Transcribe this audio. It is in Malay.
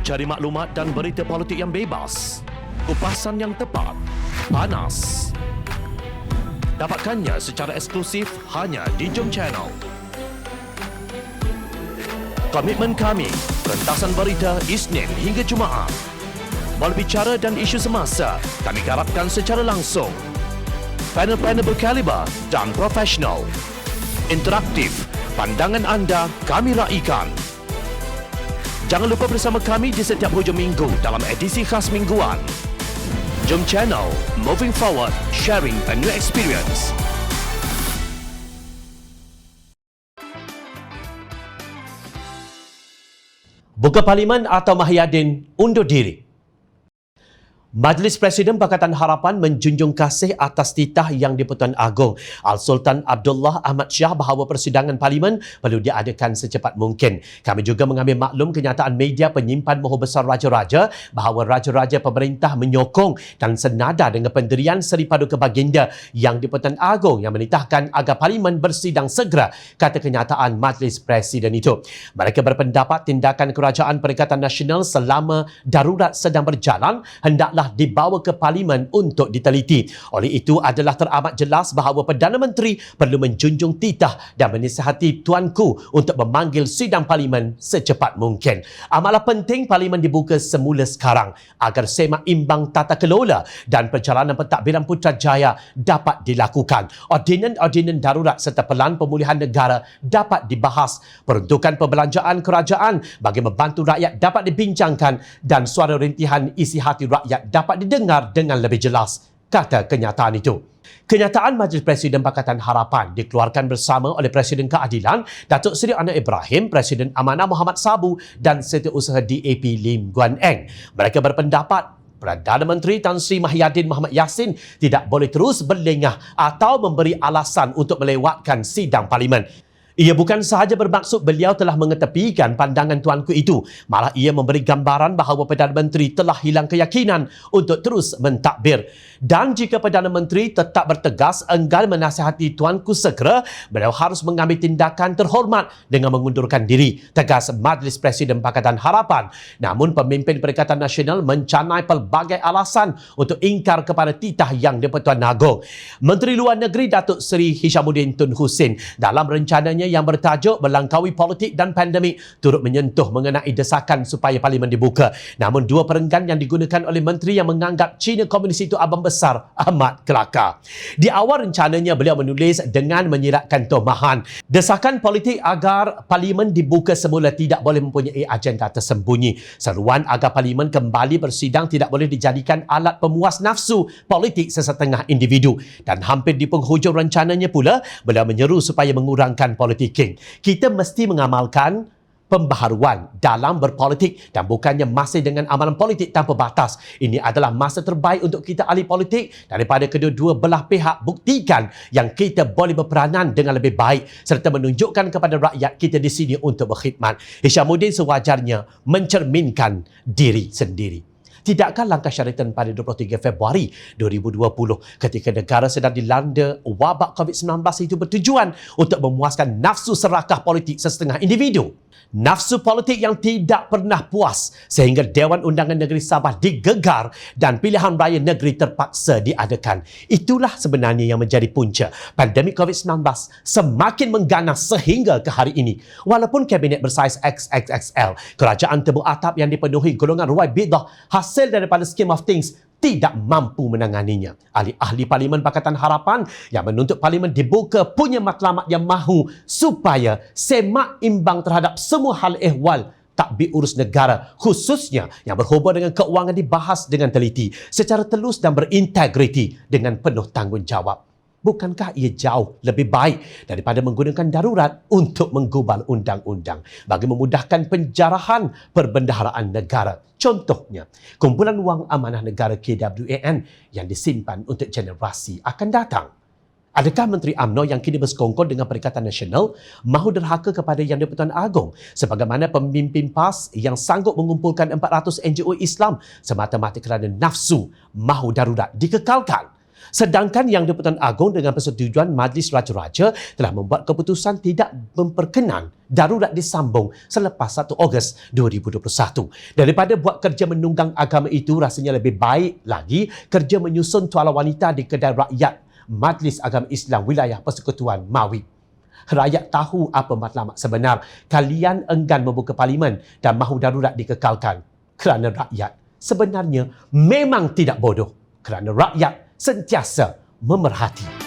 Cari maklumat dan berita politik yang bebas, kupasan yang tepat, panas. Dapatkannya secara eksklusif hanya di Jom Channel. Komitmen kami, pentasan berita Isnin hingga Jumaat. Berbicara dan isu semasa, kami garapkan secara langsung. Panel-panel berkaliber dan profesional. Interaktif, pandangan anda kami raikan. Jangan lupa bersama kami di setiap hujung minggu dalam edisi khas mingguan. Jom Channel, moving forward, sharing a new experience. Buka Parlimen atau Mahyadin undur diri. Majlis Presiden Pakatan Harapan menjunjung kasih atas titah Yang di-Pertuan Agong Al-Sultan Abdullah Ahmad Shah bahawa persidangan Parlimen perlu diadakan secepat mungkin. Kami juga mengambil maklum kenyataan media penyimpan mahu besar Raja-Raja bahawa Raja-Raja pemerintah menyokong dan senada dengan pendirian Seri Paduka Baginda Yang di-Pertuan Agong yang menitahkan agar Parlimen bersidang segera, kata kenyataan Majlis Presiden itu. Mereka berpendapat tindakan Kerajaan Perikatan Nasional selama darurat sedang berjalan hendaklah dibawa ke Parlimen untuk diteliti. Oleh itu adalah teramat jelas bahawa Perdana Menteri perlu menjunjung titah dan menasihati Tuanku untuk memanggil sidang Parlimen secepat mungkin. Amatlah penting Parlimen dibuka semula sekarang agar semak imbang tata kelola dan perjalanan pentadbiran Putrajaya dapat dilakukan. Ordinan-ordinan darurat serta pelan pemulihan negara dapat dibahas. Peruntukan perbelanjaan kerajaan bagi membantu rakyat dapat dibincangkan dan suara rintihan isi hati rakyat dapat didengar dengan lebih jelas, kata kenyataan itu. Kenyataan Majlis Presiden Pakatan Harapan dikeluarkan bersama oleh Presiden Keadilan Datuk Seri Anwar Ibrahim, Presiden Amanah Muhammad Sabu dan Setiausaha DAP Lim Guan Eng. Mereka berpendapat Perdana Menteri Tan Sri Mahyadin Mohamad Yassin tidak boleh terus berlengah atau memberi alasan untuk melewatkan sidang Parlimen. Ia bukan sahaja bermaksud beliau telah mengetepikan pandangan tuanku itu, malah ia memberi gambaran bahawa Perdana Menteri telah hilang keyakinan untuk terus mentadbir. Dan jika Perdana Menteri tetap bertegas enggan menasihati tuanku segera, beliau harus mengambil tindakan terhormat dengan mengundurkan diri, tegas Majlis Presiden Pakatan Harapan. Namun pemimpin Perikatan Nasional mencanai pelbagai alasan untuk ingkar kepada titah Yang di-Pertuan Agong. Menteri Luar Negeri Datuk Seri Hishamuddin Tun Hussein dalam rencananya yang bertajuk Melangkaui Politik dan Pandemik turut menyentuh mengenai desakan supaya Parlimen dibuka. Namun dua perenggan yang digunakan oleh menteri yang menganggap Cina Komunis itu abang besar amat kelakar. Di awal rencananya beliau menulis dengan menyiratkan tomahan. Desakan politik agar Parlimen dibuka semula tidak boleh mempunyai agenda tersembunyi. Seruan agar Parlimen kembali bersidang tidak boleh dijadikan alat pemuas nafsu politik sesetengah individu. Dan hampir di penghujung rencananya pula, beliau menyeru supaya mengurangkan politik. Kita mesti mengamalkan pembaharuan dalam berpolitik dan bukannya masih dengan amalan politik tanpa batas. Ini adalah masa terbaik untuk kita ahli politik daripada kedua-dua belah pihak buktikan yang kita boleh berperanan dengan lebih baik serta menunjukkan kepada rakyat kita di sini untuk berkhidmat. Hishamuddin sewajarnya mencerminkan diri sendiri. Tidakkah langkah Sheraton pada 23 Februari 2020 ketika negara sedang dilanda wabak COVID-19 itu bertujuan untuk memuaskan nafsu serakah politik sesetengah individu? Nafsu politik yang tidak pernah puas sehingga Dewan Undangan Negeri Sabah digegar dan pilihan raya negeri terpaksa diadakan. Itulah sebenarnya yang menjadi punca pandemik COVID-19 semakin mengganas sehingga ke hari ini. Walaupun kabinet bersaiz XXXL, kerajaan tebuk atap yang dipenuhi golongan ruai bidah hasil daripada scheme of things tidak mampu menanganinya. Ahli-ahli Parlimen Pakatan Harapan yang menuntut Parlimen dibuka punya matlamat yang mahu supaya semak imbang terhadap semua hal ehwal tadbir urus negara, khususnya yang berhubung dengan keuangan dibahas dengan teliti, secara telus dan berintegriti dengan penuh tanggungjawab. Bukankah ia jauh lebih baik daripada menggunakan darurat untuk menggubal undang-undang bagi memudahkan penjarahan perbendaharaan negara? Contohnya, kumpulan wang amanah negara KWAN yang disimpan untuk generasi akan datang. Adakah Menteri UMNO yang kini bersekongkol dengan Perikatan Nasional mahu derhaka kepada Yang di-Pertuan Agong sebagaimana pemimpin PAS yang sanggup mengumpulkan 400 NGO Islam semata-mata kerana nafsu mahu darurat dikekalkan? Sedangkan Yang di-Pertuan Agong dengan persetujuan Majlis Raja-Raja telah membuat keputusan tidak memperkenan darurat disambung selepas 1 Ogos 2021. Daripada buat kerja menunggang agama itu, rasanya lebih baik lagi kerja menyusun tuala wanita di kedai rakyat Majlis Agama Islam Wilayah Persekutuan Mawi. Rakyat tahu apa matlamat sebenar. Kalian enggan membuka parlimen dan mahu darurat dikekalkan. Kerana rakyat sebenarnya memang tidak bodoh. Kerana rakyat sentiasa memerhati.